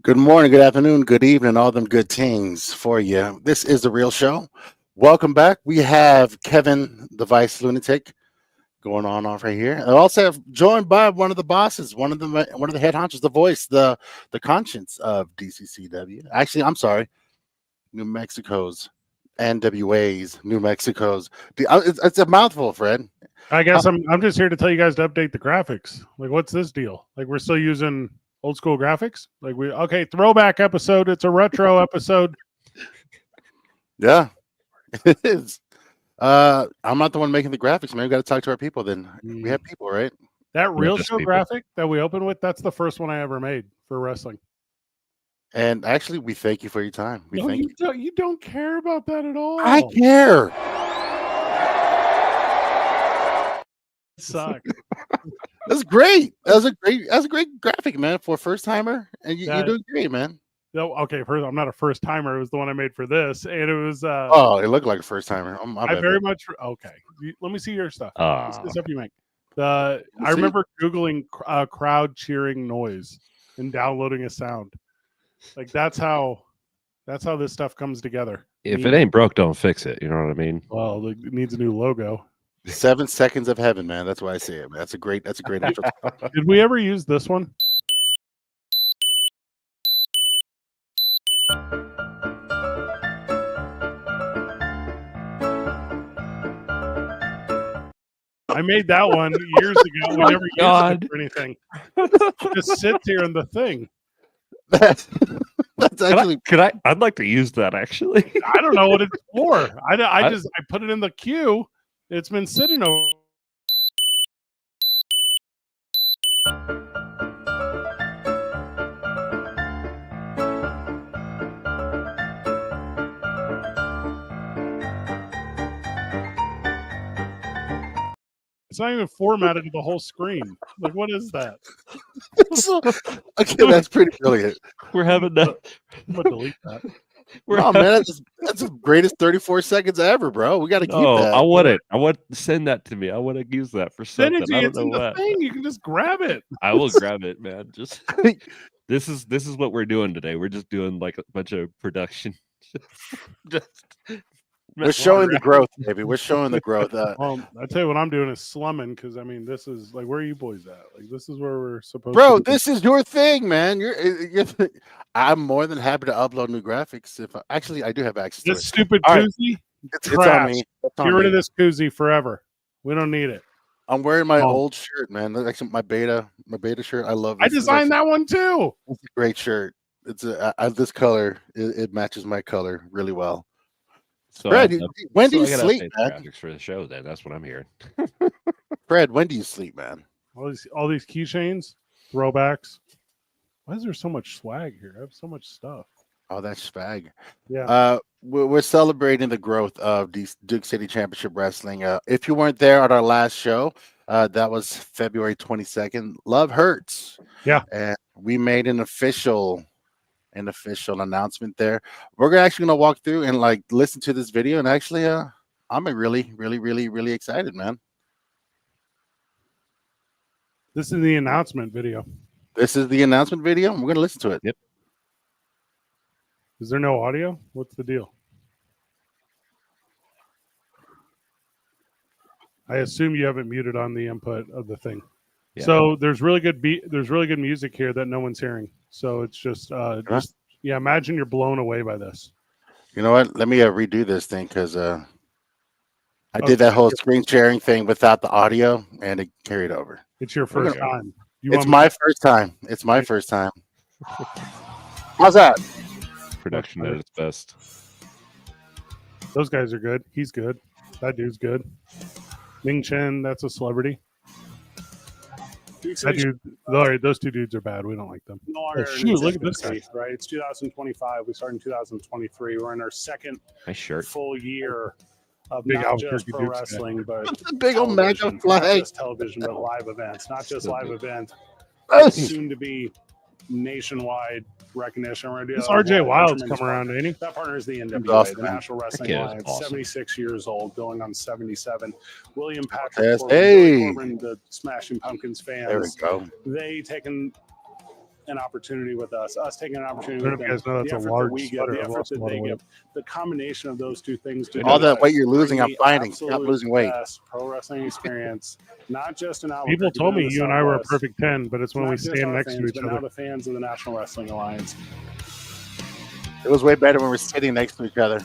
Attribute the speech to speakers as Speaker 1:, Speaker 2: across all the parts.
Speaker 1: Good morning, good afternoon, good evening, all them good things for you. This is The Real Show. Welcome back. We have Kevin, the Vice Lunatic, going on off right here. I also have joined by one of the bosses, one of the head honchos, the voice, the conscience of DCCW. Actually, I'm sorry, New Mexico's NWA's New Mexico's. It's a mouthful, Fred.
Speaker 2: I guess I'm just here to tell you guys to update the graphics. Like, what's this deal? Like, we're still using old school graphics? Like, throwback episode. It's a retro episode.
Speaker 1: Yeah, it is. I'm not the one making the graphics, man. We got to talk to our people. Then we have people, right?
Speaker 2: That Real Show graphic that we opened with, that's the first one I ever made for wrestling.
Speaker 1: And actually, we thank you for your time.
Speaker 2: You don't care about that at all.
Speaker 1: I care.
Speaker 2: Suck.
Speaker 1: That's great. That's a great graphic, man, for a first timer. And you do great, man.
Speaker 2: No, okay, first, I'm not a first timer. It was the one I made for this, and it was.
Speaker 1: It looked like a first timer.
Speaker 2: Okay. Let me see your stuff. The stuff you make. I remember Googling crowd cheering noise and downloading a sound. Like that's how this stuff comes together.
Speaker 3: If it ain't broke, don't fix it. You know what I mean?
Speaker 2: Well, it needs a new logo.
Speaker 1: 7 seconds of heaven, man. That's why I say it, man. That's a great intro.
Speaker 2: Did we ever use this one? I made that one years ago. We never used it for anything. It just sits here in the thing.
Speaker 1: That's actually.
Speaker 3: I'd like to use that actually.
Speaker 2: I don't know what it's for. I put it in the queue. It's been sitting over. It's not even formatted to the whole screen. Like, what is that?
Speaker 1: Okay, that's pretty brilliant.
Speaker 3: We're having that.
Speaker 2: I'm gonna delete that.
Speaker 1: Man, that's the greatest 34 seconds ever, bro. We got to keep that.
Speaker 3: I want it. I want to send that to me. I want to use that for something.
Speaker 2: I don't know what. Thing. You can just grab it.
Speaker 3: I will grab it, man. Just this is what we're doing today. We're just doing like a bunch of production.
Speaker 1: We're showing the growth, baby. We're showing the growth.
Speaker 2: I tell you what I'm doing is slumming because this is like where are you boys at? Like this is where we're supposed.
Speaker 1: Bro, this is your thing, man. I'm more than happy to upload new graphics. I do have access to
Speaker 2: this stupid koozie.
Speaker 1: It's on me.
Speaker 2: Get rid of this koozie forever. We don't need it.
Speaker 1: I'm wearing my old shirt, man. That's actually my beta shirt. I love it.
Speaker 2: I designed that one too.
Speaker 1: It's a great shirt. It's this color. It matches my color really well.
Speaker 3: So
Speaker 1: Fred, when do you sleep, man?
Speaker 3: Graphics for the show, then that's what I'm hearing.
Speaker 1: Fred, when do you sleep, man?
Speaker 2: All these keychains, throwbacks. Why is there so much swag here? I have so much stuff.
Speaker 1: Oh, that's swag.
Speaker 2: Yeah.
Speaker 1: We're celebrating the growth of Duke City Championship Wrestling. If you weren't there at our last show, that was February 22nd. Love hurts.
Speaker 2: Yeah.
Speaker 1: And we made an official announcement there. We're actually gonna walk through and like listen to this video, and actually I'm really excited, man.
Speaker 2: This is the announcement video.
Speaker 1: We're gonna listen to it.
Speaker 3: Yep.
Speaker 2: Is there no audio? What's the deal? I assume you haven't muted on the input of the thing. Yeah. So there's really good music here that no one's hearing. So it's just imagine you're blown away by this.
Speaker 1: You know what? Let me redo this thing because I did that whole screen sharing thing without the audio, and it carried over.
Speaker 2: It's your first time.
Speaker 1: It's my first time. It's my first time. How's that?
Speaker 3: Production at its best.
Speaker 2: Those guys are good. He's good. That dude's good. Ming Chen, that's a celebrity. Those two dudes are bad. We don't like them.
Speaker 4: Look at this guy. Right, it's 2025. We started in 2023. We're in our second full year of
Speaker 2: big
Speaker 4: not just pro wrestling, but
Speaker 1: the big old MAGA flag.
Speaker 4: Not just television, but live events. Not just live events. Soon to be nationwide recognition. We're
Speaker 2: this RJ Wild's come around, ain't he?
Speaker 4: That partner is the NWA, the National Wrestling Alliance. Awesome. 76 years old, going on 77. William Patrick Corbin, the Smashing Pumpkins fans.
Speaker 1: There we go.
Speaker 4: They taken an opportunity with us taking an opportunity with them.
Speaker 2: You guys know that's
Speaker 4: the
Speaker 2: a
Speaker 4: effort
Speaker 2: large
Speaker 4: that we give, the effort that they give, the combination of those two things.
Speaker 1: All that weight you're losing, I'm finding. I'm losing weight.
Speaker 4: Pro wrestling experience, not just in Albuquerque.
Speaker 2: People told me you and I were a perfect 10, but it's when we stand next to each other.
Speaker 4: Now the fans of the National Wrestling Alliance.
Speaker 1: It was way better when we're sitting next to each other.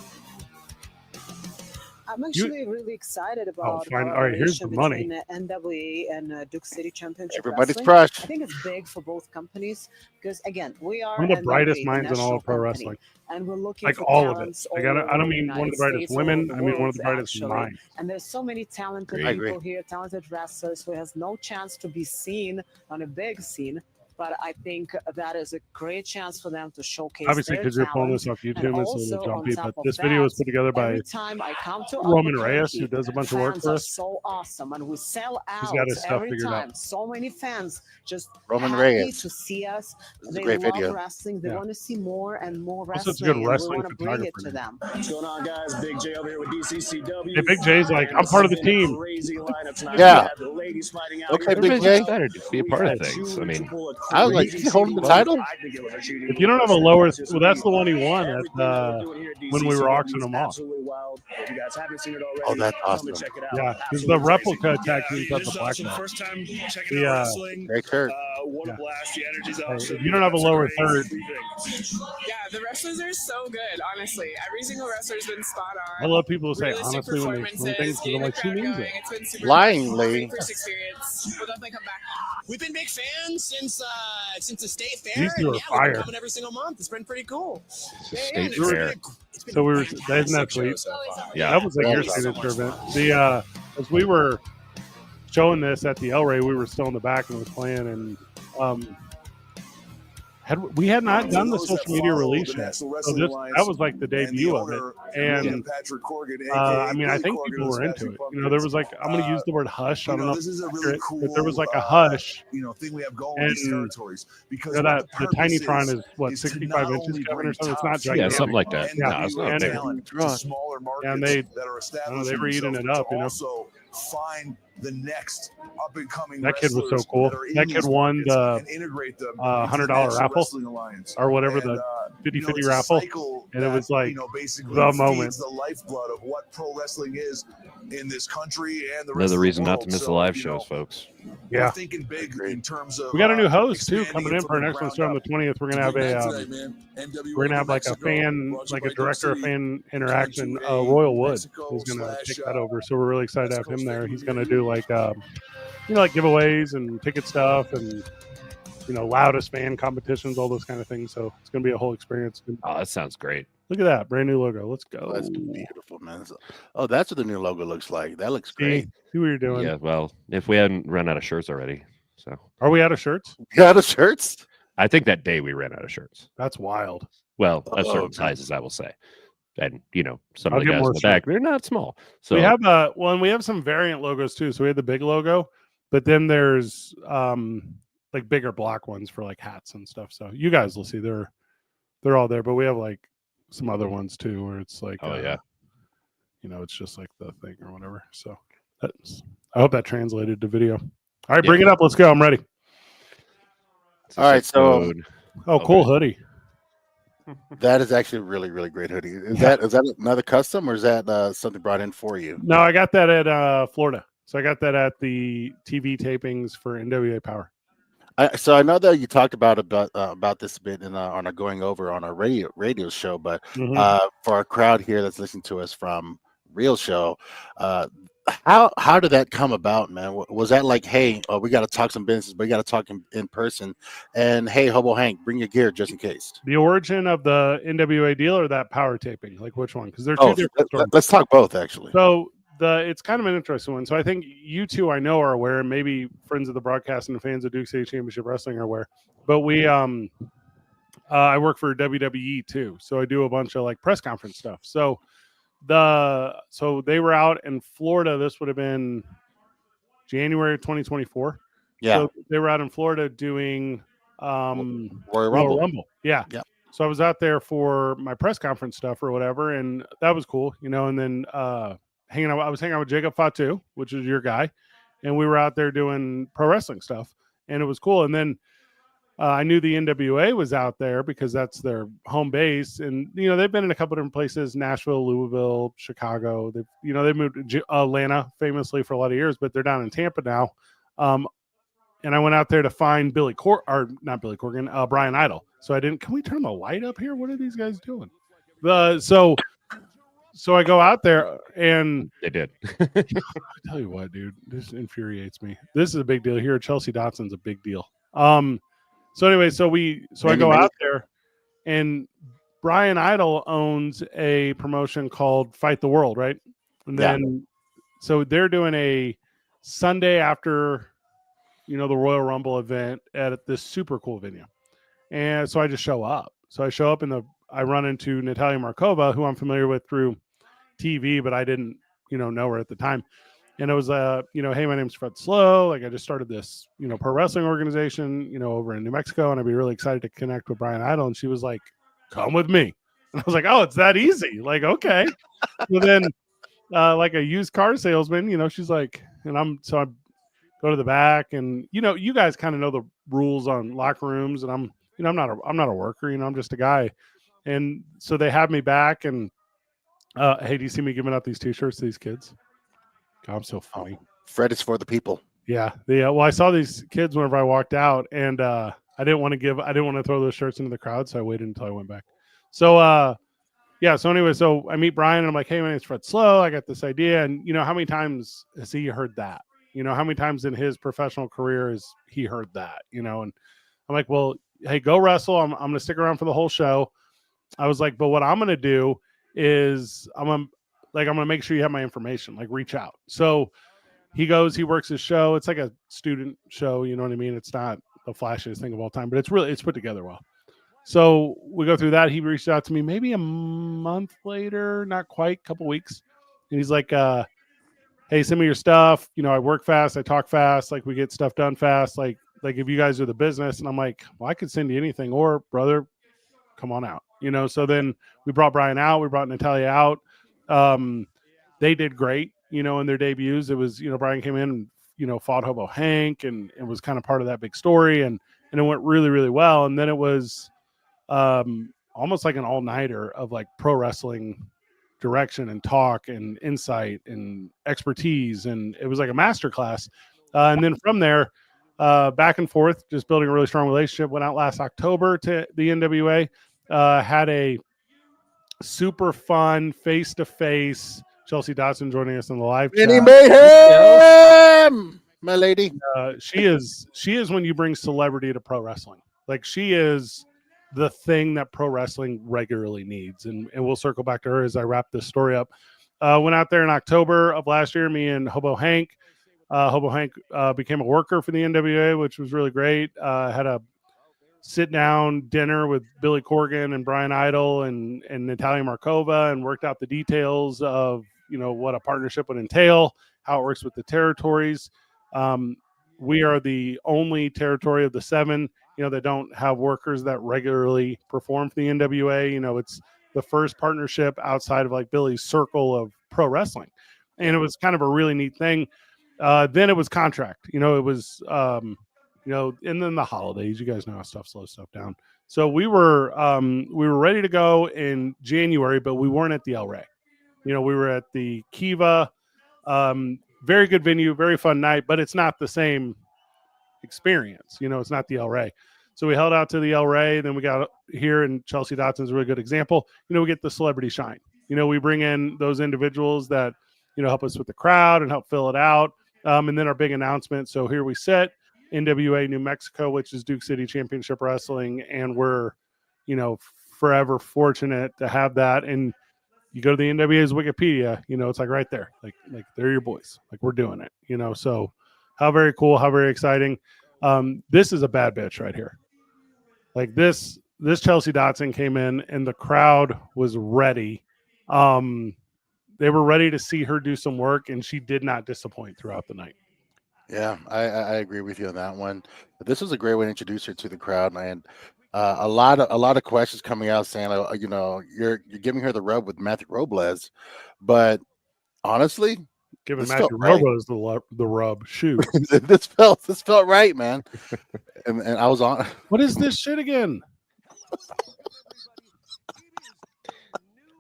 Speaker 5: I'm actually really excited about
Speaker 2: all right, here's the money.
Speaker 5: NWA and Duke City Championship.
Speaker 1: Everybody's
Speaker 5: Wrestling.
Speaker 1: crushed.
Speaker 5: I think it's big for both companies because, again, we are
Speaker 2: one of the brightest
Speaker 5: NWA,
Speaker 2: minds in all of pro wrestling.
Speaker 5: And we're looking
Speaker 2: like
Speaker 5: for
Speaker 2: all of it.
Speaker 5: talents
Speaker 2: Like, I don't mean one of the brightest women. I mean one of the brightest minds.
Speaker 5: And there's so many talented people here, talented wrestlers who has no chance to be seen on a big scene. But I think that is a great chance for them to showcase.
Speaker 2: Obviously, because you're pulling this off YouTube, it's a little jumpy. But this video was put together by Roman Reyes, who does a bunch of work for us.
Speaker 5: So awesome, and we sell out.
Speaker 2: He's got his stuff
Speaker 5: every
Speaker 2: figured
Speaker 5: time.
Speaker 2: out.
Speaker 5: So many fans just
Speaker 1: Roman
Speaker 5: happy
Speaker 1: Reyes
Speaker 5: to see us.
Speaker 1: This is
Speaker 5: they
Speaker 1: a great
Speaker 5: love
Speaker 1: video.
Speaker 5: wrestling. They want to see more and more wrestling.
Speaker 2: Also, it's a good wrestling
Speaker 5: and we want to bring it to
Speaker 2: photographer.
Speaker 5: them.
Speaker 6: What's going on, guys? Big J over here with DCCW.
Speaker 2: Hey, Big J's like, I'm part of the team.
Speaker 1: Yeah.
Speaker 6: Okay,
Speaker 1: Big J.
Speaker 3: Excited to be a part of things. I mean,
Speaker 1: I was like, is he holding the title?
Speaker 2: If you don't have a lower, well, that's the one he won at when we were auctioning him off.
Speaker 1: Oh, that's awesome.
Speaker 2: Yeah, because the replica tag team got the black belt.
Speaker 7: First time checking out wrestling.
Speaker 1: Great shirt.
Speaker 7: What a blast! The energy's awesome.
Speaker 2: If you don't have a lower third,
Speaker 8: yeah, the wrestlers are so good. Honestly, every single wrestler's been spot on.
Speaker 2: I love people who say
Speaker 8: Realistic
Speaker 2: honestly when they explain things because I'm like, she means it.
Speaker 8: It's been super
Speaker 1: Lyingly.
Speaker 8: first experience. We'll definitely come back.
Speaker 9: We've been big fans since the state fair.
Speaker 2: These two are
Speaker 9: we've
Speaker 2: fire.
Speaker 9: been coming every single month. It's been pretty cool.
Speaker 3: State
Speaker 9: it's
Speaker 3: fair.
Speaker 2: So we were, isn't that sweet?
Speaker 3: Yeah,
Speaker 2: that was like your signature event. The as we were showing this at the El Rey, we were still in the back and was playing, and we had not done the social media release yet. So that was like the debut of it, and I mean, I think people were into it. You know, there was like, I'm going to use the word hush. I don't know, but there was like a hush.
Speaker 10: Thing we have going
Speaker 2: and
Speaker 10: in these territories because
Speaker 2: that the Tinytron is what 65 inches, Kevin, or something. It's not gigantic.
Speaker 3: Yeah, something like that.
Speaker 2: Yeah,
Speaker 3: No, it's not big.
Speaker 2: And they were eating it up, you know.
Speaker 10: Find the next up and coming.
Speaker 2: That kid was so cool. That kid won the $100 raffle or whatever, the 50-50 raffle, and it was like the moment.
Speaker 10: The lifeblood of what pro wrestling is in this country and the rest
Speaker 3: Another
Speaker 10: of
Speaker 3: reason
Speaker 10: the
Speaker 3: not
Speaker 10: world.
Speaker 3: to miss the live shows, folks.
Speaker 2: Yeah,
Speaker 10: we're thinking big in terms of.
Speaker 2: We got a new host too coming in for our next one. Starting on the 20th, we're gonna have we're gonna have like a fan, like a director of fan interaction. Royal Wood who's gonna take that over. So we're really excited to have him there. He's gonna do like like giveaways and ticket stuff and loudest fan competitions, all those kind of things. So it's gonna be a whole experience.
Speaker 3: Oh, that sounds great.
Speaker 2: Look at that brand new logo. Let's go.
Speaker 1: Oh, that's beautiful, man. Oh, that's what the new logo looks like. That looks great.
Speaker 2: See what you're doing.
Speaker 3: Yeah, well, if we hadn't run out of shirts already, so
Speaker 2: are we out of shirts?
Speaker 1: You out of shirts?
Speaker 3: I think that day we ran out of shirts.
Speaker 2: That's wild.
Speaker 3: Well, of certain sizes, I will say, and some
Speaker 2: I'll
Speaker 3: of the
Speaker 2: get
Speaker 3: guys
Speaker 2: more
Speaker 3: in the back, they're not small. So
Speaker 2: we have and we have some variant logos too. So we had the big logo, but then there's like bigger block ones for like hats and stuff. So you guys will see they're all there, but we have like some other ones too where it's like it's just like the thing or whatever. So I hope that translated to video. All right, bring it up. Let's go. I'm ready.
Speaker 1: All right, so
Speaker 2: cool hoodie.
Speaker 1: That is actually a really, really great hoodie. Is that another custom or is that something brought in for you?
Speaker 2: No, I got that at Florida. So I got that at the TV tapings for NWA Power.
Speaker 1: So I know that you talked about this a bit on our going over on our radio show, but for our crowd here that's listening to us from Real Show, how did that come about, man? Was that like, hey, we got to talk some business, but we got to talk in person, and hey, Hobo Hank, bring your gear just in case.
Speaker 2: The origin of the NWA deal or that Power taping, like which one? Because they're two different stories.
Speaker 1: Let's talk both, actually.
Speaker 2: So it's kind of an interesting one. So I think you two I know are aware, and maybe friends of the broadcast and the fans of Duke City Championship Wrestling are aware. But we I work for WWE too, so I do a bunch of like press conference stuff. So they were out in Florida. This would have been January 2024.
Speaker 1: Yeah.
Speaker 2: So they were out in Florida doing
Speaker 1: Royal
Speaker 2: Rumble. Yeah.
Speaker 1: Yeah.
Speaker 2: So I was out there for my press conference stuff or whatever, and that was cool, and then hanging out. I was hanging out with Jacob Fatu, which is your guy, and we were out there doing pro wrestling stuff, and it was cool. And then I knew the NWA was out there because that's their home base, and they've been in a couple different places: Nashville, Louisville, Chicago. They've moved to Atlanta famously for a lot of years, but they're down in Tampa now. And I went out there to find Brian Idol. So I didn't. Can we turn the light up here? What are these guys doing? So I go out there and
Speaker 3: they did.
Speaker 2: I tell you what, dude, this infuriates me. This is a big deal here. Chelsea Dotson's a big deal. So anyway, I go out there, and Brian Idol owns a promotion called Fight the World, right? And then so they're doing a Sunday after the Royal Rumble event at this super cool venue. And so I just show up. So I show up I run into Natalia Markova, who I'm familiar with through TV, but I didn't, know her at the time. And it was, hey, my name's Fred Slow. Like, I just started this, pro wrestling organization, over in New Mexico, and I'd be really excited to connect with Brian Idol. And she was like, come with me. And I was like, oh, it's that easy. Like, okay. So then, like a used car salesman, she's like, I go to the back, and, you guys kind of know the rules on locker rooms, and I'm not a worker, I'm just a guy. And so they have me back, and hey, do you see me giving out these t-shirts to these kids? God, I'm so funny.
Speaker 1: Fred is for the people.
Speaker 2: Yeah. Well, I saw these kids whenever I walked out, and I didn't want to throw those shirts into the crowd, so I waited until I went back. So so anyway, so I meet Brian, and I'm like, hey, my name's Fred Slow. I got this idea. And how many times has he heard that? How many times in his professional career has he heard that? And I'm like, well, hey, go wrestle. I'm going to stick around for the whole show. I was like, but what I'm going to do is I'm going to make sure you have my information, like reach out. So he works his show. It's like a student show. You know what I mean? It's not the flashiest thing of all time, but it's put together well. So we go through that. He reached out to me maybe a month later, not quite, a couple weeks. And he's like, hey, send me your stuff. I work fast. I talk fast. Like, we get stuff done fast. Like if you guys are the business. And I'm like, well, I could send you anything, or brother, come on out. So then we brought Brian out. We brought Natalia out. They did great, in their debuts. It was, Brian came in and, fought Hobo Hank, and it was kind of part of that big story. And it went really, really well. And then it was almost like an all-nighter of like pro wrestling direction and talk and insight and expertise. And it was like a masterclass. And then from there, back and forth, just building a really strong relationship. Went out last October to the NWA. Had a super fun face-to-face. Chelsea Dotson joining us in the live chat.
Speaker 1: Mayhem, my lady.
Speaker 2: She is when you bring celebrity to pro wrestling. Like, she is the thing that pro wrestling regularly needs. And we'll circle back to her as I wrap this story up. Went out there in October of last year, me and Hobo Hank. Hobo Hank became a worker for the NWA, which was really great. Had a sit-down dinner with Billy Corgan and Brian Idol and Natalia Markova, and worked out the details of, what a partnership would entail, how it works with the territories. We are the only territory of the 7, that don't have workers that regularly perform for the NWA. It's the first partnership outside of like Billy's circle of pro wrestling. And it was kind of a really neat thing. Then it was contract, it was, and then the holidays, you guys know how slows stuff down. So we were ready to go in January, but we weren't at the El Rey. We were at the Kiva, very good venue, very fun night, but it's not the same experience. It's not the El Rey. So we held out to the El Rey. Then we got here, and Chelsea Dotson's a really good example. We get the celebrity shine. We bring in those individuals that, help us with the crowd and help fill it out. And then our big announcement. So here we sit, NWA New Mexico, which is Duke City Championship Wrestling. And we're, forever fortunate to have that. And you go to the NWA's Wikipedia, it's like right there, like they're your boys, like we're doing it, so how very cool, how very exciting. This is a bad bitch right here. Like this Chelsea Dotson came in, and the crowd was ready. They were ready to see her do some work, and she did not disappoint throughout the night.
Speaker 1: Yeah, I agree with you on that one. But this was a great way to introduce her to the crowd, and a lot of questions coming out saying, you're giving her the rub with Matthew Robles, but honestly,
Speaker 2: giving Matthew Robles the rub. Shoot,
Speaker 1: this felt right, man. and I was on.
Speaker 2: What is this shit again?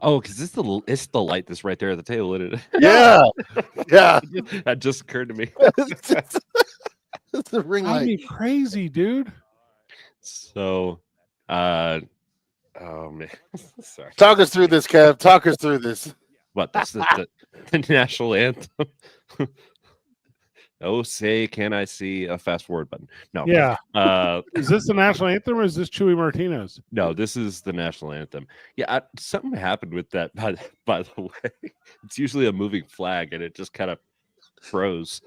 Speaker 3: Oh, because it's the light that's right there at the table, isn't it?
Speaker 1: Yeah, yeah.
Speaker 3: That just occurred to me.
Speaker 1: It's the ring
Speaker 2: Drive
Speaker 1: light.
Speaker 2: me crazy, dude.
Speaker 3: So, oh man, sorry.
Speaker 1: Talk us through this, Kev. Talk us through this.
Speaker 3: What? That's the national anthem. Oh, say, can I see a fast forward button? No.
Speaker 2: Yeah.
Speaker 3: Is
Speaker 2: this the national anthem or is this Chuey Martinez?
Speaker 3: No, this is the national anthem. Yeah, something happened with that. By the way, it's usually a moving flag, and it just kind of froze.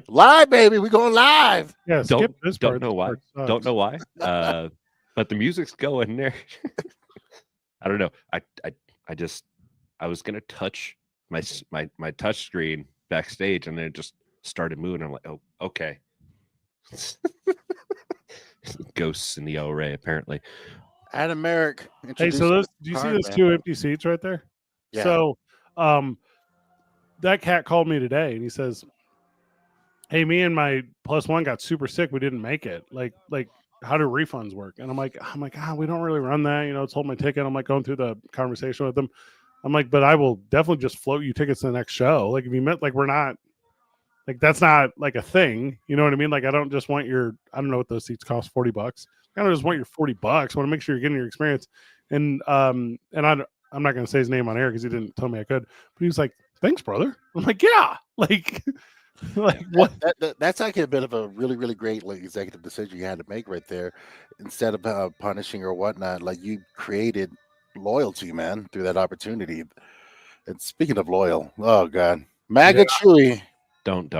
Speaker 1: Live, baby, we going live.
Speaker 2: Yeah, skip this part.
Speaker 3: Don't know why. Don't know why. But the music's going there. I don't know. I was gonna touch my touch screen backstage, and then it just started moving. I'm like, oh, okay. Ghosts in the O-Ray, apparently.
Speaker 1: Adam Merrick.
Speaker 2: Hey, so do you see those two empty seats right there?
Speaker 1: Yeah.
Speaker 2: So that cat called me today and he says, hey, me and my +1 got super sick. We didn't make it. Like how do refunds work? And I'm like, we don't really run that. You know, it's hold my ticket. I'm like going through the conversation with them. I'm like, but I will definitely just float you tickets to the next show. Like if you meant like we're not like that's not like a thing. You know what I mean? Like I don't just want I don't know what those seats cost, $40. I don't just want your $40. I want to make sure you're getting your experience. And I'm not going to say his name on air because he didn't tell me I could. But he was like, thanks, brother. I'm like, yeah. Like what?
Speaker 1: That's actually a bit of a really, really great executive decision you had to make right there. Instead of punishing or whatnot, like you created loyalty, man, through that opportunity. And speaking of loyal, oh god, MAGA Chuey.
Speaker 3: Don't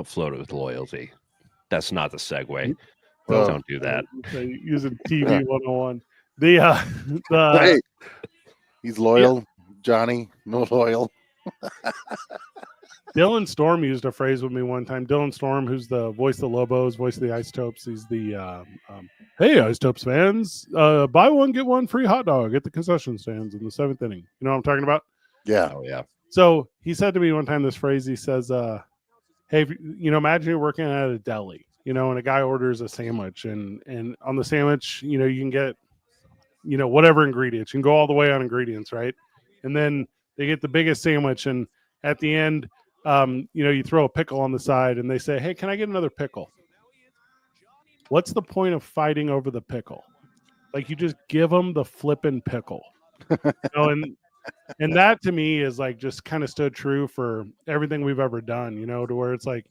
Speaker 3: float it with loyalty. That's not the segue.
Speaker 2: Well,
Speaker 3: don't do that.
Speaker 2: Using TV 101. The
Speaker 1: hey, he's loyal, Johnny. No loyal.
Speaker 2: Dylan Storm used a phrase with me one time. Dylan Storm, who's the voice of the Lobos, voice of the Isotopes. He's the hey Isotopes fans, buy one get one free hot dog at the concession stands in the 7th inning. You know what I'm talking about?
Speaker 1: Yeah.
Speaker 3: Oh yeah.
Speaker 2: So he said to me one time this phrase. He says, "Hey, imagine you're working at a deli, and a guy orders a sandwich, and on the sandwich, you can get, whatever ingredients. You can go all the way on ingredients, right? And then they get the biggest sandwich, and at the end, you throw a pickle on the side, and they say, hey, can I get another pickle? What's the point of fighting over the pickle? Like you just give them the flippin' pickle, and that to me is like just kind of stood true for everything we've ever done, to where it's like,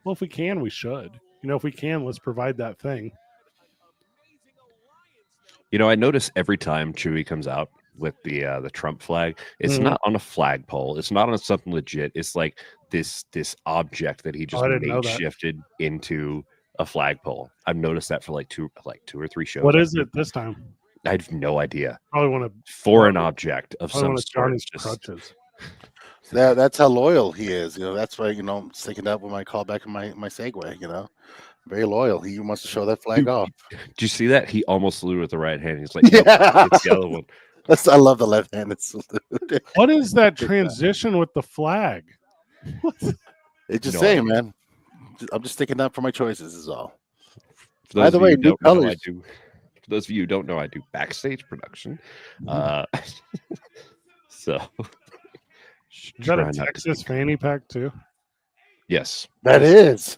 Speaker 2: well, if we can, we should, if we can, let's provide that thing.
Speaker 3: I notice every time Chuey comes out with the Trump flag, it's not on a flagpole. It's not on something legit. It's like this object that he just shifted into a flagpole. I've noticed that for like two or three shows.
Speaker 2: What is it this time?
Speaker 3: I have no idea.
Speaker 2: Probably want to
Speaker 3: foreign object of some sort.
Speaker 2: Crutches.
Speaker 1: That's how loyal he is. That's why I'm sticking up with my callback and my segue. Very loyal. He wants to show that flag off.
Speaker 3: Did you see that? He almost saluted with the right hand. He's like, nope, it's the other one.
Speaker 1: I love the left-handed salute.
Speaker 2: What is that transition with the flag?
Speaker 1: It's just saying, man. I'm just sticking up for my choices. Is all.
Speaker 3: By the way, new colors. For those of you who don't know, I do backstage production. So,
Speaker 2: is that a Texas fanny pack too?
Speaker 3: Yes,
Speaker 1: that is.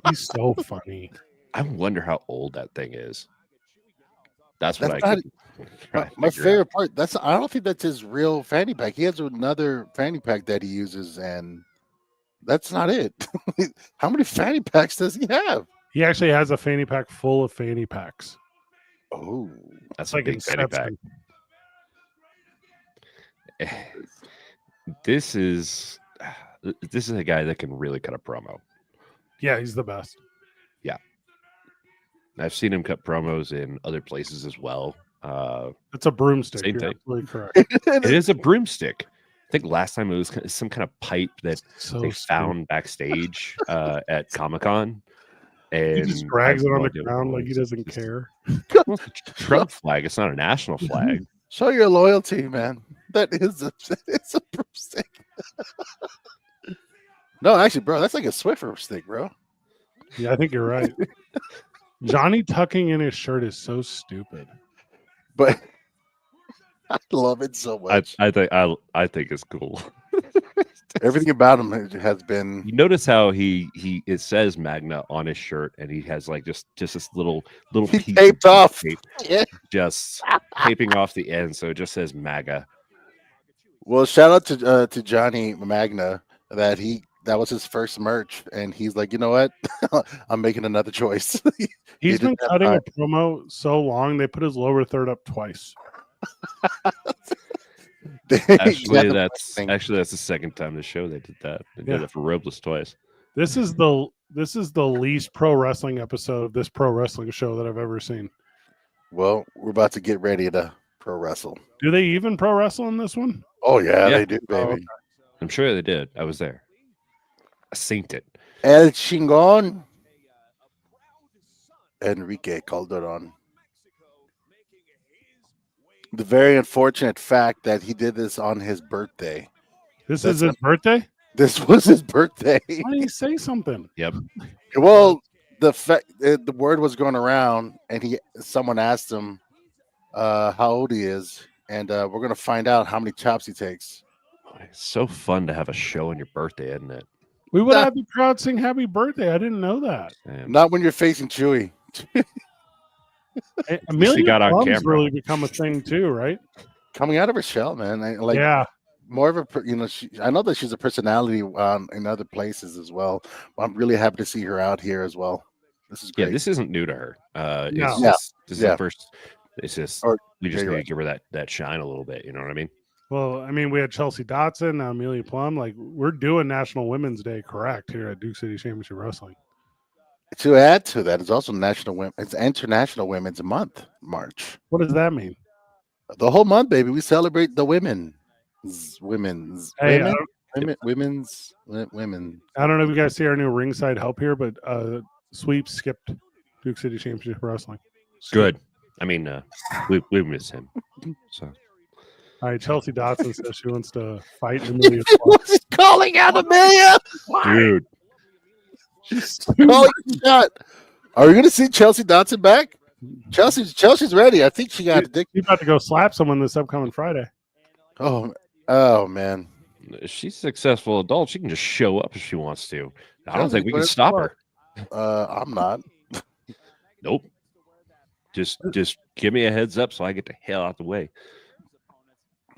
Speaker 2: He's so funny.
Speaker 3: I wonder how old that thing is. That's what
Speaker 1: my favorite part. I don't think that's his real fanny pack. He has another fanny pack that he uses, and that's not it. How many fanny packs does he have?
Speaker 2: He actually has a fanny pack full of fanny packs.
Speaker 1: Oh,
Speaker 3: that's like a big fanny pack. This is a guy that can really cut a promo.
Speaker 2: Yeah, he's the best.
Speaker 3: Yeah. I've seen him cut promos in other places as well.
Speaker 2: It's a broomstick.
Speaker 3: Same thing.
Speaker 2: Absolutely correct.
Speaker 3: It is a broomstick. I think last time it was some kind of pipe that they found backstage at Comic-Con. And
Speaker 2: he just drags it on the ground like he doesn't care.
Speaker 3: Well, it's a Trump flag. It's not a national flag.
Speaker 1: Show your loyalty, man. It's a broomstick. No, actually, bro, that's like a Swiffer stick, bro.
Speaker 2: Yeah, I think you're right. Johnny tucking in his shirt is so stupid.
Speaker 1: But I love it so much.
Speaker 3: I think it's cool.
Speaker 1: Everything about him has been.
Speaker 3: You notice how it says Magna on his shirt, and he has like just this little piece
Speaker 1: taped off,
Speaker 3: just taping off the end, so it just says MAGA.
Speaker 1: Well, shout out to Johnny Magna that was his first merch, and he's like, you know what, I'm making another choice.
Speaker 2: He's been cutting a promo so long they put his lower third up twice.
Speaker 3: Actually, that's the second time the show they did that. They did it for Robles twice.
Speaker 2: This is the least pro wrestling episode of this pro wrestling show that I've ever seen.
Speaker 1: Well, we're about to get ready to pro wrestle.
Speaker 2: Do they even pro wrestle in this one?
Speaker 1: Oh yeah, they do, baby.
Speaker 2: Okay.
Speaker 3: I'm sure they did. I was there. I synced it.
Speaker 1: El Chingon. Enrique Calderon. The very unfortunate fact that he did this on his birthday.
Speaker 2: This is his birthday?
Speaker 1: This was his birthday.
Speaker 2: Why didn't he say something?
Speaker 3: Yep.
Speaker 1: Well, the word was going around, and someone asked him how old he is, and we're gonna find out how many chops he takes.
Speaker 3: It's so fun to have a show on your birthday, isn't it?
Speaker 2: We would have the crowd sing happy birthday. I didn't know that.
Speaker 3: Damn.
Speaker 1: Not when you're facing Chuey.
Speaker 2: Amelia got on camera. Really become a thing too, right?
Speaker 1: Coming out of her shell, man. More of a, I know that she's a personality in other places as well. But I'm really happy to see her out here as well. This is great.
Speaker 3: Yeah, this isn't new to her.
Speaker 2: No.
Speaker 3: This is the first. It's just we just need to give her that shine a little bit. You know what I mean?
Speaker 2: Well, I mean, we had Chelsea Dotson, Amelia Plum. Like, we're doing National Women's Day correct here at Duke City Championship Wrestling.
Speaker 1: To add to that, it's also it's International Women's Month, March.
Speaker 2: What does that mean?
Speaker 1: The whole month, baby. We celebrate the women.
Speaker 2: Women.
Speaker 1: I
Speaker 2: don't know if you guys see our new ringside help here, but Sweep skipped Duke City Championship Wrestling.
Speaker 3: Good. I mean, we miss him. So.
Speaker 2: All right, Chelsea Dotson says she wants to fight Amelia.
Speaker 1: She's calling out Amelia,
Speaker 3: dude.
Speaker 1: She's calling shot. Are we going to see Chelsea Dotson back? Chelsea's ready. I think she got a dick.
Speaker 2: She's about to go slap someone this upcoming Friday.
Speaker 1: Oh man.
Speaker 3: She's a successful adult. She can just show up if she wants to. I don't think we can stop her.
Speaker 1: I'm not.
Speaker 3: Nope. Just give me a heads up so I get the hell out the way.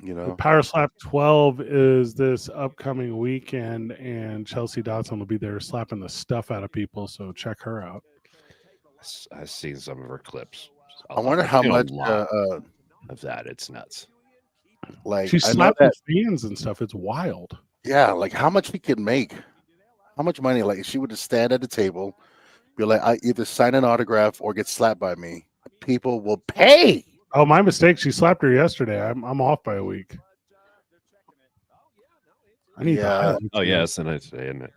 Speaker 2: The Power Slap 12 is this upcoming weekend, and Chelsea Dotson will be there slapping the stuff out of people. So check her out.
Speaker 3: I've seen some of her clips.
Speaker 1: I wonder how much
Speaker 3: of that. It's nuts.
Speaker 2: Like she's slapping fans and stuff. It's wild.
Speaker 1: Yeah, like how much he could make. How much money? Like she would just stand at the table, be like, I either sign an autograph or get slapped by me. People will pay.
Speaker 2: Oh, my mistake. She slapped her yesterday. I'm off by a week. I need that.
Speaker 3: Oh, yeah, it's a nice day, isn't it?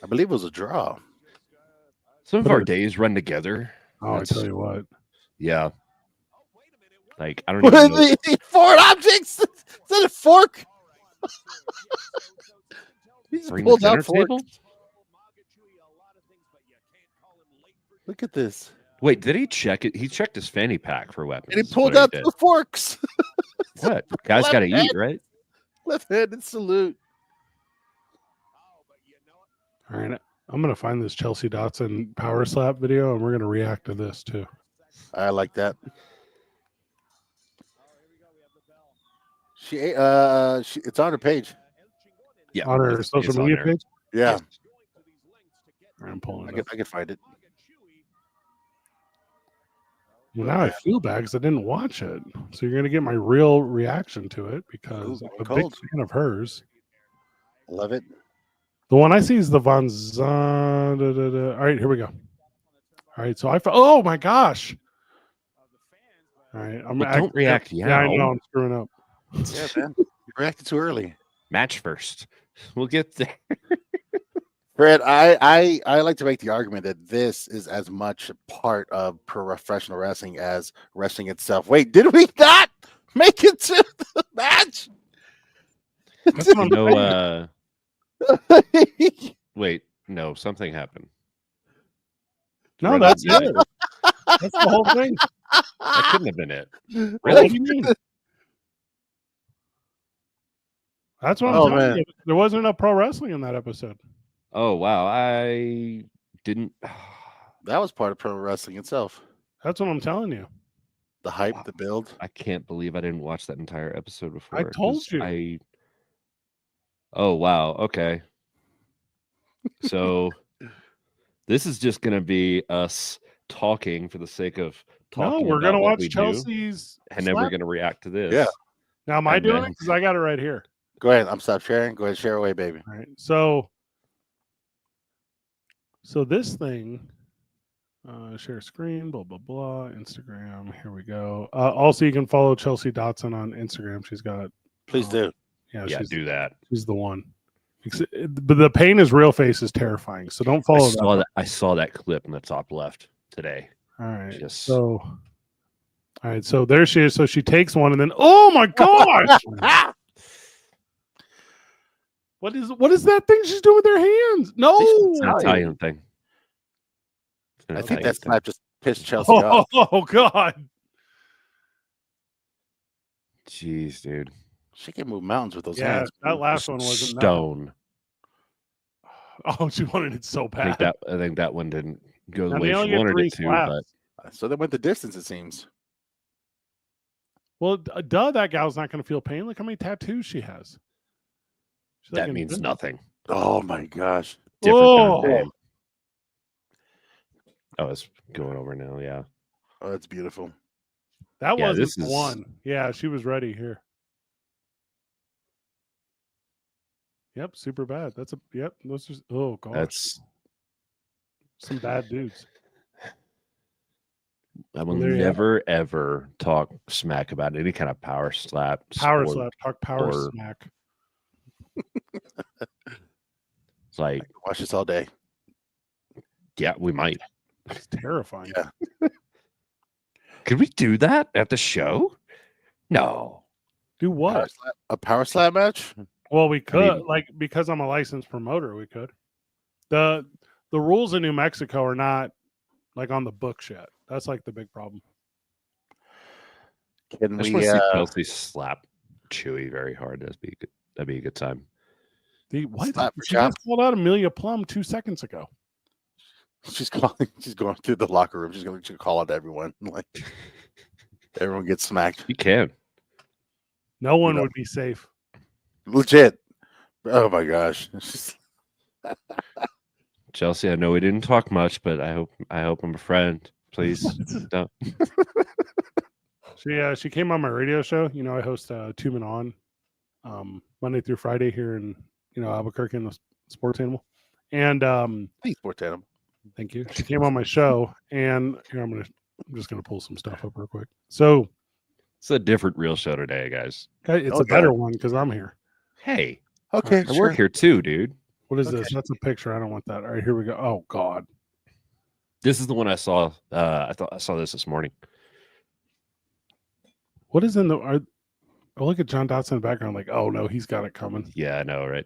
Speaker 1: I believe it was a draw.
Speaker 3: Some of our days run together.
Speaker 2: Oh, I tell you what.
Speaker 3: Yeah. Like, I don't even know.
Speaker 1: Foreign objects. Is that a fork? He's pulled out fork. Look at this.
Speaker 3: Wait, did he check it? He checked his fanny pack for weapons.
Speaker 1: And he pulled out 2 forks.
Speaker 3: What? Guys got to eat, right?
Speaker 1: Left-handed salute.
Speaker 2: All right. I'm going to find this Chelsea Dotson power slap video, and we're going to react to this, too.
Speaker 1: I like that. It's on her page.
Speaker 3: Yeah.
Speaker 2: On her social media page?
Speaker 1: Yeah.
Speaker 2: I'm pulling it
Speaker 1: up. I can find it.
Speaker 2: Well, now I feel bad because I didn't watch it. So you're going to get my real reaction to it because I'm a big fan of hers.
Speaker 1: Love it.
Speaker 2: The one I see is the Von Zon. All right, here we go. All right, so oh my gosh. All right,
Speaker 3: don't react.
Speaker 2: Yeah, I know I'm screwing up.
Speaker 1: Yeah, man. You reacted too early.
Speaker 3: Match first. We'll get there.
Speaker 1: Fred, I like to make the argument that this is as much a part of professional wrestling as wrestling itself. Wait, did we not make it to the match?
Speaker 3: Wait, no, something happened.
Speaker 2: No, that's it. That's the whole thing.
Speaker 3: That couldn't have been it.
Speaker 2: Really? What do you mean? That's what I'm telling you. There wasn't enough pro wrestling in that episode.
Speaker 3: Oh wow, I didn't.
Speaker 1: That was part of pro wrestling itself.
Speaker 2: That's what I'm telling you.
Speaker 1: The hype, the build.
Speaker 3: I can't believe I didn't watch that entire episode before.
Speaker 2: I told you.
Speaker 3: Oh wow. Okay. So this is just gonna be us talking for the sake of talking.
Speaker 2: No, we're gonna watch Chelsea's,
Speaker 3: and then we're gonna react to this.
Speaker 1: Yeah.
Speaker 2: Now, am I doing it? Because I got it right here.
Speaker 1: Go ahead. I'm stop sharing. Go ahead, share away, baby.
Speaker 2: All right. So this thing, share screen, blah blah blah. Instagram. Here we go. Also, you can follow Chelsea Dotson on Instagram. She's got.
Speaker 1: Please do.
Speaker 2: Yeah,
Speaker 3: do that.
Speaker 2: She's the one. But the pain is real face is terrifying. So don't follow that.
Speaker 3: I saw that clip in the top left today.
Speaker 2: All right. All right. So there she is. So she takes one and then, oh my gosh. What is that thing she's doing with her hands? No.
Speaker 3: It's an Italian thing.
Speaker 1: I think that slap just pissed Chelsea off.
Speaker 2: Oh God.
Speaker 3: Jeez, dude.
Speaker 1: She can move mountains with those hands.
Speaker 2: That last one wasn't
Speaker 3: stone.
Speaker 2: Oh, she wanted it so bad.
Speaker 3: I think that one didn't go the way she wanted it to. But
Speaker 1: so they went the distance, it seems.
Speaker 2: Well, that gal's not going to feel pain. Look how many tattoos she has.
Speaker 3: That means nothing.
Speaker 1: Oh my gosh.
Speaker 3: Different kind of Oh, it's going over now. Yeah.
Speaker 1: Oh, that's beautiful.
Speaker 2: That wasn't the one. Yeah, she was ready here. Yep, super bad. Those are, oh gosh.
Speaker 3: That's
Speaker 2: some bad dudes.
Speaker 3: I will never ever talk smack about any kind of power slap.
Speaker 2: Talk power smack.
Speaker 3: It's like
Speaker 1: I can watch this all day.
Speaker 3: Yeah, we might.
Speaker 2: It's terrifying.
Speaker 1: Yeah.
Speaker 3: Could we do that at the show? No.
Speaker 2: Do what?
Speaker 1: A power slap match?
Speaker 2: Well, we could, because I'm a licensed promoter, we could. The rules in New Mexico are not like on the books yet. That's like the big problem.
Speaker 1: Can
Speaker 3: I just want to see Chelsea slap Chuey very hard. That'd be a good time.
Speaker 2: What? She just called out Amelia Plum 2 seconds ago.
Speaker 1: She's going through the locker room. She's going to call out to everyone. Like everyone gets smacked.
Speaker 3: You can.
Speaker 2: No one would be safe.
Speaker 1: Legit. Oh my gosh.
Speaker 3: Chelsea, I know we didn't talk much, but I hope I'm a friend. Please don't.
Speaker 2: She came on my radio show. You know, I host Two Men On Monday through Friday here in Albuquerque in the Sports Animal. And
Speaker 1: hey, Sports Animal.
Speaker 2: Thank you. She came on my show, and here I'm just gonna pull some stuff up real quick. So
Speaker 3: it's a different real show today, guys.
Speaker 2: It's a better one because I'm here.
Speaker 3: Hey,
Speaker 1: okay,
Speaker 3: I work here too, dude.
Speaker 2: What is this? That's a picture. I don't want that. All right, here we go. Oh God,
Speaker 3: this is the one I saw. I thought I saw this morning.
Speaker 2: What is in the? I look at John Dotson in the background, like, oh no, he's got it coming.
Speaker 3: Yeah, I know, right?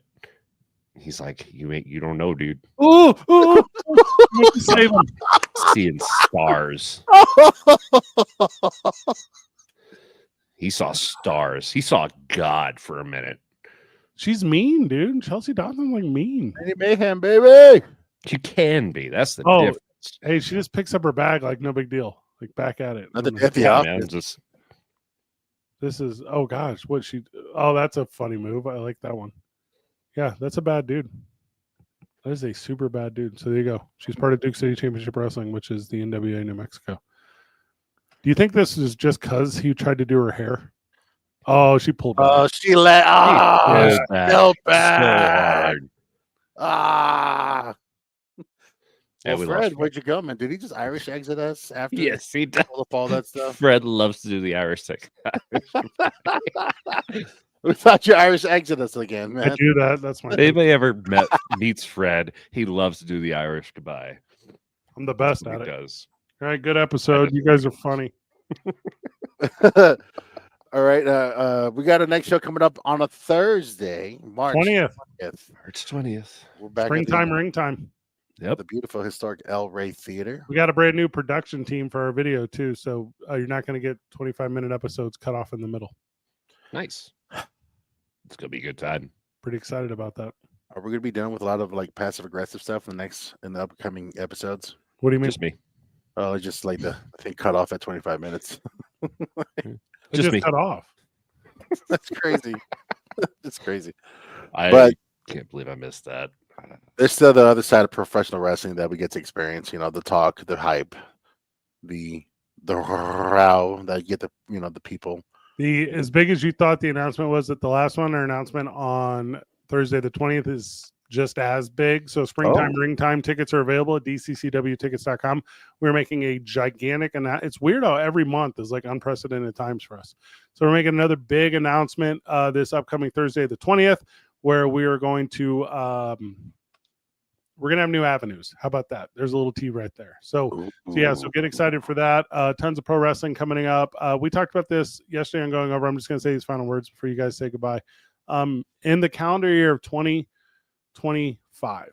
Speaker 3: He's like, you don't know, dude.
Speaker 2: Oh, save him.
Speaker 3: Seeing stars. He saw stars. He saw God for a minute.
Speaker 2: She's mean, dude. Chelsea Dotson's like mean.
Speaker 1: Any mayhem, baby.
Speaker 3: She can be. That's the difference.
Speaker 2: Hey, she just picks up her bag like no big deal. Like back at it. This is gosh, that's a funny move. I like that one. Yeah, that's a bad dude. That is a super bad dude. So there you go. She's part of Duke City Championship Wrestling, which is the NWA New Mexico. Do you think this is just because he tried to do her hair? Oh, she pulled back.
Speaker 1: Oh, she let. Oh,
Speaker 3: so
Speaker 1: bad. Well,
Speaker 3: we
Speaker 1: Fred, where'd you go, man? Did he just Irish exit us after?
Speaker 3: Yes, he does.
Speaker 1: All that stuff.
Speaker 3: Fred loves to do the Irish thing.
Speaker 1: We thought you Irish exit us again, man.
Speaker 2: I do that. That's my.
Speaker 3: Anybody ever meets Fred? He loves to do the Irish goodbye.
Speaker 2: I'm the best at it.
Speaker 3: Does.
Speaker 2: All right, good episode. You guys are funny.
Speaker 1: All right, we got a next show coming up on a Thursday, March
Speaker 2: 20th.
Speaker 3: March 20th.
Speaker 1: We're back.
Speaker 2: Springtime, ring time.
Speaker 1: the beautiful historic El Rey Theater.
Speaker 2: We got a brand new production team for our video too, so you're not going to get 25-minute episodes cut off in the middle.
Speaker 3: Nice. It's gonna be a good time.
Speaker 2: Pretty excited about that.
Speaker 1: Are we gonna be done with a lot of like passive aggressive stuff in the upcoming episodes?
Speaker 2: What do you mean?
Speaker 3: Just me.
Speaker 1: Oh, just like the thing cut off at 25 minutes.
Speaker 2: just me. Cut off.
Speaker 1: That's crazy. That's crazy.
Speaker 3: I can't believe I missed that.
Speaker 1: There's still the other side of professional wrestling that we get to experience. You know, the talk, the hype, the row that you get the people.
Speaker 2: As big as you thought the announcement was at the last one, our announcement on Thursday the 20th is just as big. So springtime ring time tickets are available at DCCWtickets.com. We're making a gigantic it's weird how every month is like unprecedented times for us. So we're making another big announcement this upcoming Thursday the 20th, where we are going to we're gonna have new avenues. How about that? There's a little T right there. So get excited for that. Tons of pro wrestling coming up. We talked about this yesterday on Going Over. I'm just gonna say these final words before you guys say goodbye. In the calendar year of 2025,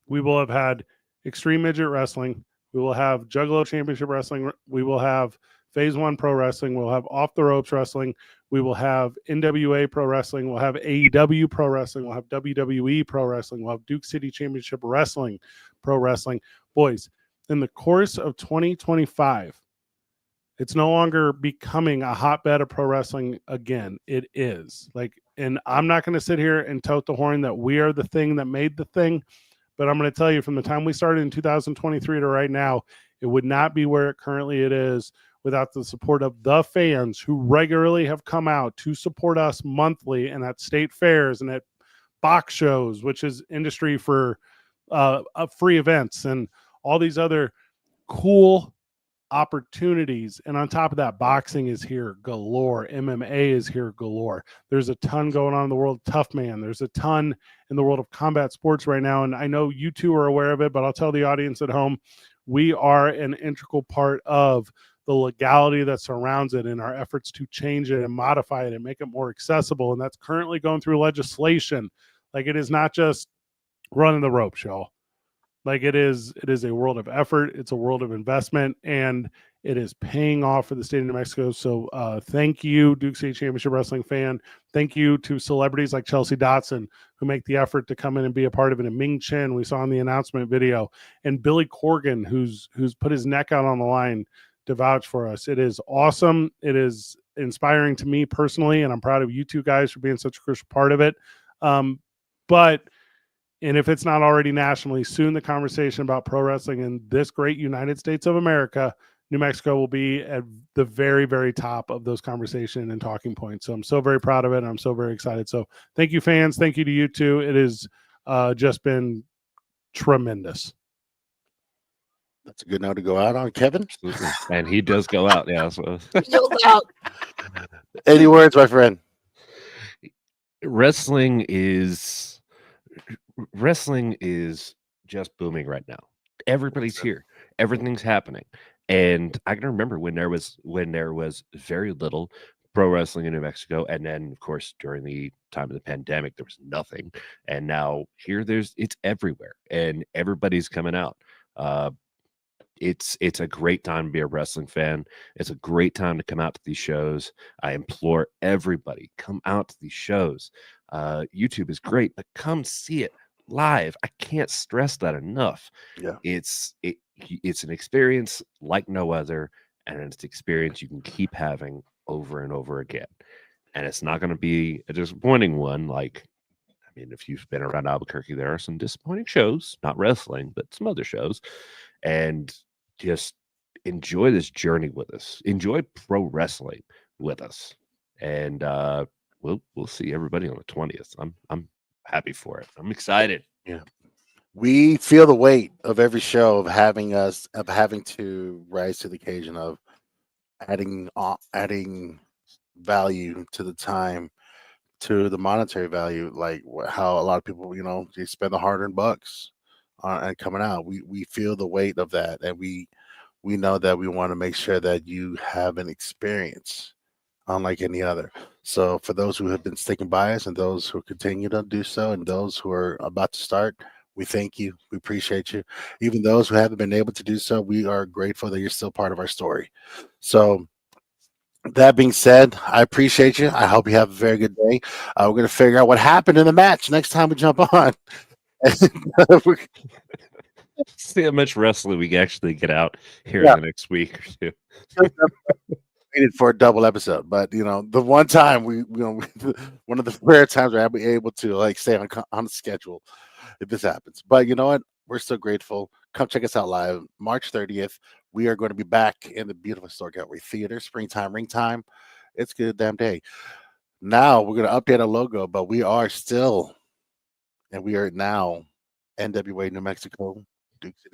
Speaker 2: we will have had Extreme Midget Wrestling. We will have Juggalo Championship Wrestling. We will have Phase 1 Pro Wrestling. We'll have Off the Ropes Wrestling. We will have NWA Pro Wrestling. We'll have AEW Pro Wrestling. We'll have WWE Pro Wrestling. We'll have Duke City Championship Wrestling Pro Wrestling. Boys, in the course of 2025, it's no longer becoming a hotbed of pro wrestling again. It is. And I'm not going to sit here and tote the horn that we are the thing that made the thing, but I'm going to tell you from the time we started in 2023 to right now, it would not be where it currently is without the support of the fans who regularly have come out to support us monthly and at state fairs and at box shows, which is industry for free events and all these other cool opportunities. And on top of that, boxing is here galore. MMA is here galore. There's a ton going on in the world of Tough Man. There's a ton in the world of combat sports right now. And I know you two are aware of it, but I'll tell the audience at home, we are an integral part of the legality that surrounds it in our efforts to change it and modify it and make it more accessible. And that's currently going through legislation. Like, it is not just running the ropes, y'all. Like, it is a world of effort. It's a world of investment, and it is paying off for the state of New Mexico. So thank you, Duke City Championship Wrestling fan. Thank you to celebrities like Chelsea Dotson, who make the effort to come in and be a part of it. And Ming Chen, we saw in the announcement video, and Billy Corgan, who's put his neck out on the line to vouch for us. It is awesome. It is inspiring to me personally, and I'm proud of you two guys for being such a crucial part of it. And if it's not already nationally, soon the conversation about pro wrestling in this great United States of America, New Mexico will be at the very, very top of those conversation and talking points. So I'm so very proud of it, and I'm so very excited. So thank you, fans. Thank you to you two. It has just been tremendous.
Speaker 1: That's a good note to go out on, Kevin.
Speaker 3: And he does go out. Yeah. So.
Speaker 1: Any words, my friend?
Speaker 3: Wrestling is just booming right now. Everybody's here. Everything's happening. And I can remember when there was very little pro wrestling in New Mexico, and then of course during the time of the pandemic there was nothing. And now here it's everywhere, and everybody's coming out. It's a great time to be a wrestling fan. It's a great time to come out to these shows. I implore everybody, come out to these shows. YouTube is great, but come see it live. I can't stress that enough.
Speaker 1: Yeah,
Speaker 3: it's an experience like no other, and it's an experience you can keep having over and over again. And it's not going to be a disappointing one. Like, I mean, if you've been around Albuquerque, there are some disappointing shows, not wrestling, but some other shows. And just enjoy this journey with us. Enjoy pro wrestling with us. And we'll see everybody on the 20th. I'm happy for it. I'm excited.
Speaker 1: Yeah. We feel the weight of every show of having to rise to the occasion of adding value to the time, to the monetary value, like how a lot of people, they spend the hard-earned bucks and coming out. We feel the weight of that, and we know that we want to make sure that you have an experience unlike any other. So for those who have been sticking by us, and those who continue to do so, and those who are about to start, We thank you. We appreciate you. Even those who haven't been able to do so, we are grateful that you're still part of our story. So, that being said, I appreciate you. I hope you have a very good day. We're going to figure out what happened in the match next time we jump on.
Speaker 3: See how much wrestling we can actually get out here in the next week or two.
Speaker 1: Waited for a double episode, but the one time one of the rare times we're able to like stay on schedule if this happens. But you know what? We're still grateful. Come check us out live March 30th. We are going to be back in the beautiful Historic Gateway Theater, springtime, ring time. It's a good damn day. Now we're going to update our logo, but we are now NWA New Mexico, Duke City.